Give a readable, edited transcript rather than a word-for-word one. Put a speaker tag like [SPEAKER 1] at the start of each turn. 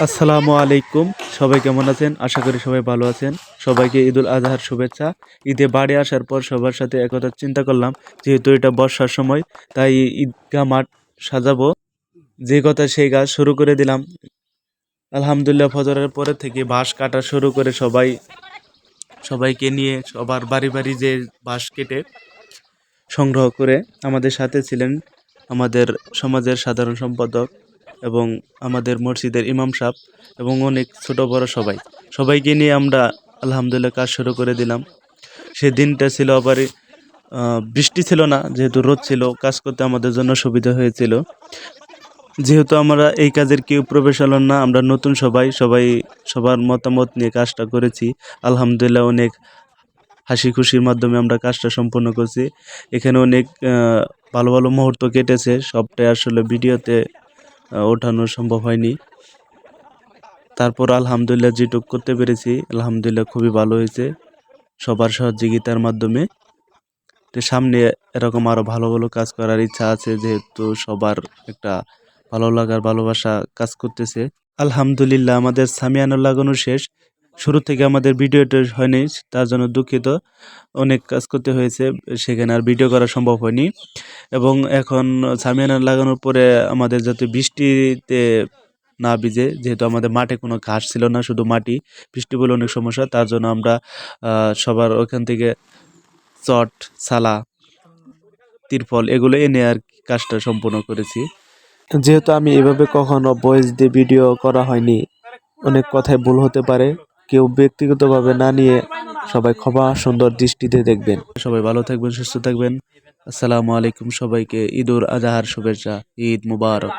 [SPEAKER 1] আসসালামু আলাইকুম। সবাই কেমন আছেন? আশা করি সবাই ভালো আছেন। সবাইকে ঈদুল আজহার শুভেচ্ছা। ঈদে বাড়ি আসার পর সবার সাথে একতা চিন্তা করলাম, যেহেতু এটা বর্ষার সময়, তাই ঈদগাহ মাঠ সাজাবো। যে কথা সেই কাজ শুরু করে দিলাম। আলহামদুলিল্লাহ, ফজরের পরে থেকে বাঁশ কাটা শুরু করে সবাইকে নিয়ে সবার বাড়ি বাড়ি যে বাঁশ কেটে সংগ্রহ করে আমাদের সাথে ছিলেন আমাদের সমাজের সাধারণ সম্পাদক এবং আমাদের মসজিদের ইমাম সাহেব এবং অনেক ছোট বড় সবাইকে নিয়ে আমরা আলহামদুলিল্লাহ কাজ শুরু করে দিলাম। সেদিনটা ছিল আবার বৃষ্টি ছিল না, যেহেতু রোদ ছিল, কাজ করতে আমাদের জন্য সুবিধা হয়েছিল। যেহেতু আমরা এই কাজের কেউ প্রফেশনাল না, আমরা নতুন সবাই সবার মতামত নিয়ে কাজটা করেছি। আলহামদুলিল্লাহ, অনেক হাসি খুশির মাধ্যমে আমরা কাজটা সম্পন্ন করছি। এখানে অনেক ভালো ভালো মুহূর্ত কেটেছে, সবটাই আসলে ভিডিওতে ওঠানো সম্ভব হয়নি। তারপর আলহামদুলিল্লাহ যেটুক করতে পেরেছি, আলহামদুলিল্লাহ খুবই ভালো হয়েছে সবার সহযোগিতার মাধ্যমে। তো সামনে এরকম আরো ভালো ভালো কাজ করার ইচ্ছা আছে, যেহেতু সবার একটা ভালো লাগার ভালোবাসা কাজ করতেছে। আলহামদুলিল্লাহ, আমাদের সামিয়ানা লাগানো শেষ। শুরু থেকে আমাদের ভিডিওটা হয়নি, তার জন্য দুঃখিত। অনেক কাজ করতে হয়েছে, সেখানে আর ভিডিও করা সম্ভব হয়নি। এবং এখন সামিয়ানা লাগানোর পরে আমাদের যাতে বৃষ্টিতে না ভিজে, যেহেতু আমাদের মাঠে কোনো ঘাস ছিল না, শুধু মাটি, বৃষ্টি বলে অনেক সমস্যা, তার জন্য আমরা সবার ওখান থেকে চট, সালা, তিরপল এগুলো এনে আর কি কাজটা সম্পূর্ণ করেছি। যেহেতু আমি এভাবে কখনো ভয়েস দিয়ে ভিডিও করা হয়নি, অনেক কথায় ভুল হতে পারে, কেউ ব্যক্তিগতভাবে না নিয়ে সবাই ক্ষমা সুন্দর দৃষ্টিতে দেখবেন। সবাই ভালো থাকবেন, সুস্থ থাকবেন। আসসালামু আলাইকুম। সবাইকে ঈদুল আজহার শুভেচ্ছা। ঈদ মুবারক।